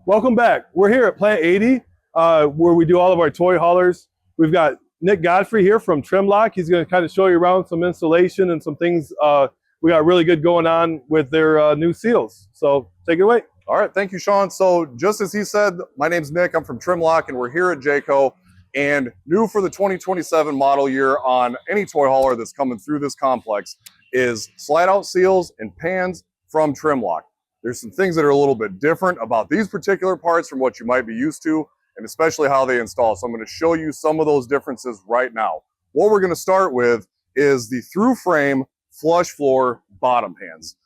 Welcome back. We're here at Plant 80, where we do all of our toy haulers. We've got Nick Godfrey here from Trim Lok. He's going to kind of show you around some installation and some things we got really good going on with their new seals. So take it away. All right, thank you, Sean. So just as he said, my name's Nick. I'm from Trim Lok, and we're here at Jayco. And new for the 2027 model year on any toy hauler that's coming through this complex is slide-out seals and pans from Trim Lok. There's some things that are a little bit different about these particular parts from what you might be used to, and especially how they install. So I'm going to show you some of those differences right now. What we're going to start with is the through frame flush floor bottom pans.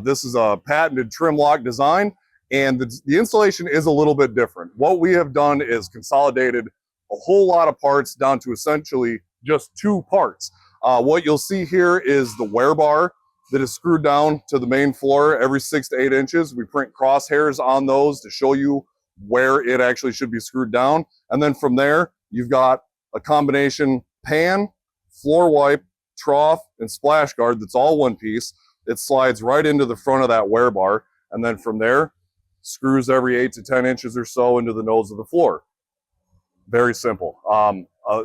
This is a patented Trim Lok design, and the installation is a little bit different. What we have done is consolidated a whole lot of parts down to essentially just two parts. What you'll see here is the wear bar that is screwed down to the main floor every 6 to 8 inches. We print crosshairs on those to show you where it actually should be screwed down. And then from there, you've got a combination pan, floor wipe, trough, and splash guard that's all one piece. It slides right into the front of that wear bar. And then from there, screws every 8 to 10 inches or so into the nose of the floor. Very simple.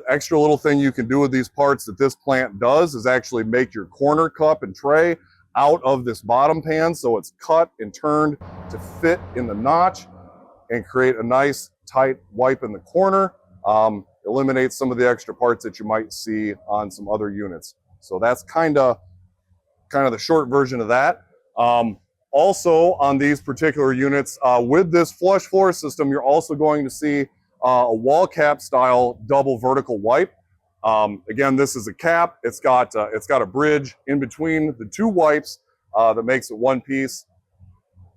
Extra little thing you can do with these parts that this plant does is actually make your corner cup and tray out of this bottom pan, so it's cut and turned to fit in the notch and create a nice tight wipe in the corner. Eliminates some of the extra parts that you might see on some other units. So that's kind of the short version of that. Also on these particular units, with this flush floor system, you're also going to see a wall cap style double vertical wipe. Again, this is a cap. It's got a bridge in between the two wipes that makes it one piece.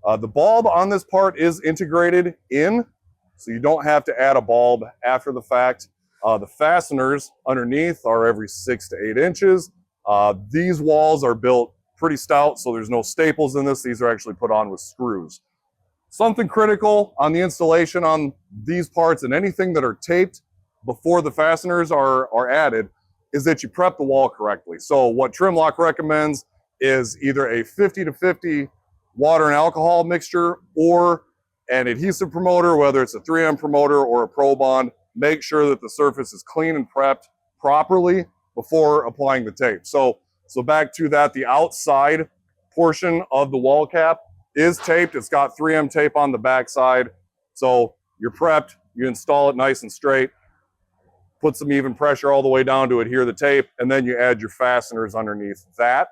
The bulb on this part is integrated in, so you don't have to add a bulb after the fact. The fasteners underneath are every 6 to 8 inches. These walls are built pretty stout, so there's no staples in this. These are actually put on with screws. Something critical on the installation on these parts and anything that are taped before the fasteners are added is that you prep the wall correctly. So what Trim Lok recommends is either a 50 to 50 water and alcohol mixture or an adhesive promoter, whether it's a 3M promoter or a Pro Bond. Make sure that the surface is clean and prepped properly before applying the tape. So back to that, the outside portion of the wall cap is taped. It's got 3M tape on the backside. So you're prepped, you install it nice and straight, put some even pressure all the way down to adhere the tape, and then you add your fasteners underneath that.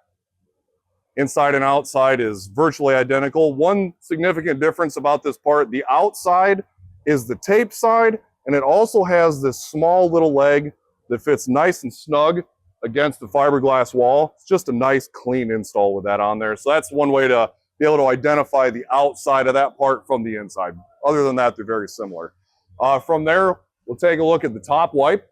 Inside and outside is virtually identical. One significant difference about this part, the outside is the tape side, and it also has this small little leg that fits nice and snug against the fiberglass wall. It's just a nice clean install with that on there. So that's one way to be able to identify the outside of that part from the inside. Other than that, they're very similar. From there, we'll take a look at the top wipe.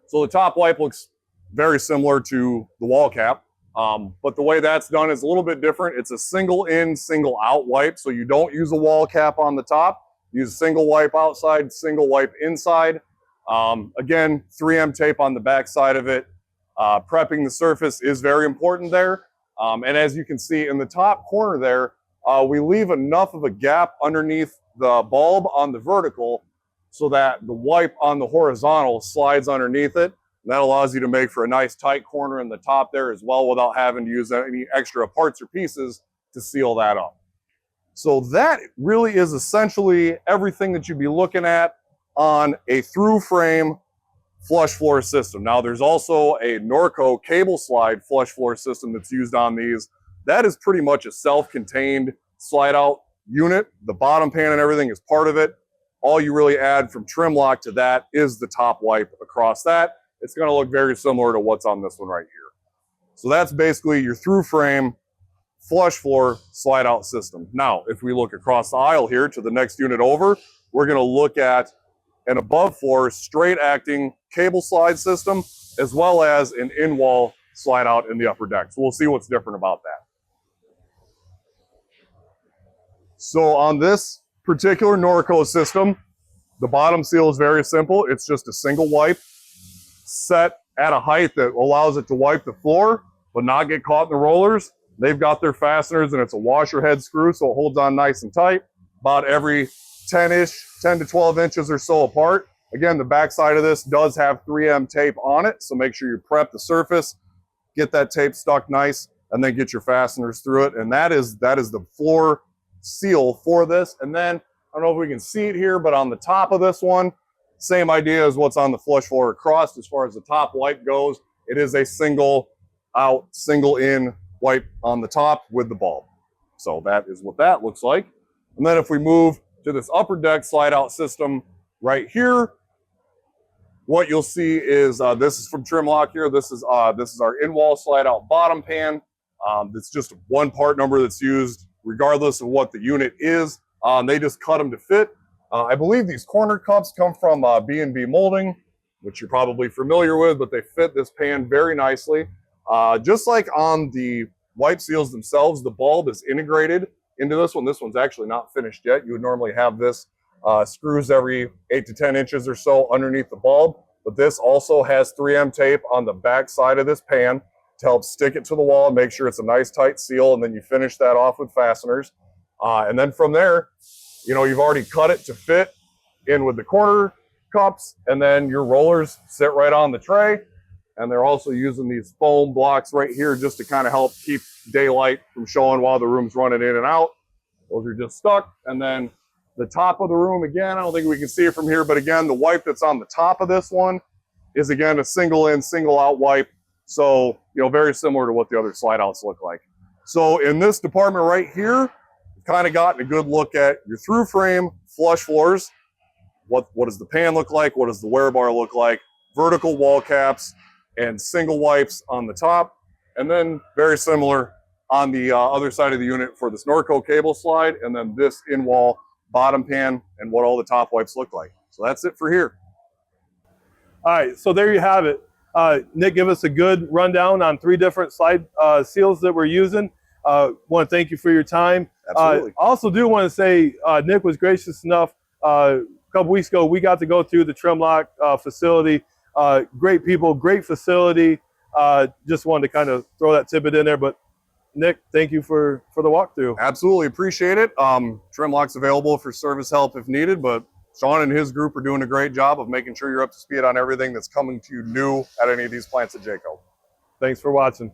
So the top wipe looks very similar to the wall cap, but the way that's done is a little bit different. It's a single in, single out wipe, so you don't use a wall cap on the top. Use a single wipe outside, single wipe inside. Again, 3M tape on the back side of it. Prepping the surface is very important there. And as you can see in the top corner there, we leave enough of a gap underneath the bulb on the vertical so that the wipe on the horizontal slides underneath it. And that allows you to make for a nice tight corner in the top there as well without having to use any extra parts or pieces to seal that up. So that really is essentially everything that you'd be looking at on a through frame flush floor system. Now there's also a Norco cable slide flush floor system that's used on these. That is pretty much a self-contained slide out unit. The bottom pan and everything is part of it. All you really add from Trim Lok to that is the top wipe across that. It's going to look very similar to what's on this one right here. So that's basically your through frame flush floor slide out system. Now, if we look across the aisle here to the next unit over, we're going to look at an above floor straight acting cable slide system, as well as an in-wall slide out in the upper deck. So we'll see what's different about that. So on this particular Norco system, the bottom seal is very simple. It's just a single wipe set at a height that allows it to wipe the floor, but not get caught in the rollers. They've got their fasteners and it's a washer head screw, so it holds on nice and tight. about every 10-ish, 10 to 12 inches or so apart. Again, the back side of this does have 3M tape on it, so make sure you prep the surface, get that tape stuck nice, and then get your fasteners through it. And that is the floor seal for this. And then, I don't know if we can see it here, but on the top of this one, same idea as what's on the flush floor across. As far as the top wipe goes, it is a single out, single in wipe on the top with the bulb. So that is what that looks like. And then if we move to this upper deck slide out system right here, what you'll see is this is from Trim Lok here. This is our in-wall slide out bottom pan. It's just one part number that's used regardless of what the unit is. They just cut them to fit. I believe these corner cups come from B&B molding, which you're probably familiar with, but they fit this pan very nicely. Just like on the wipe seals themselves, the bulb is integrated into this one. This one's actually not finished yet. You would normally have this screws every 8 to 10 inches or so underneath the bulb, but this also has 3M tape on the back side of this pan to help stick it to the wall and make sure it's a nice tight seal, and then you finish that off with fasteners. And then from there, you know, you've already cut it to fit in with the corner cups, and then your rollers sit right on the tray. And they're also using these foam blocks right here just to kind of help keep daylight from showing while the room's running in and out. Those are just stuck. And then the top of the room, again, I don't think we can see it from here, but again, the wipe that's on the top of this one is, again, a single in, single out wipe. So, you know, very similar to what the other slide outs look like. So in this department right here, we've kind of gotten a good look at your through frame flush floors. What does the pan look like? What does the wear bar look like? Vertical wall caps and single wipes on the top. And then very similar on the other side of the unit for this Norco cable slide, and then this in-wall bottom pan and what all the top wipes look like. So that's it for here. All right, so there you have it. Nick, give us a good rundown on 3 different slide seals that we're using. Want to thank you for your time. Absolutely. I also do want to say Nick was gracious enough. A couple weeks ago, we got to go through the Trim Lok facility. Great people, great facility. Just wanted to kind of throw that tidbit in there. But Nick, thank you for the walkthrough. Absolutely appreciate it. Trim Lok's available for service help if needed, but Sean and his group are doing a great job of making sure you're up to speed on everything that's coming to you new at any of these plants at Jayco. Thanks for watching.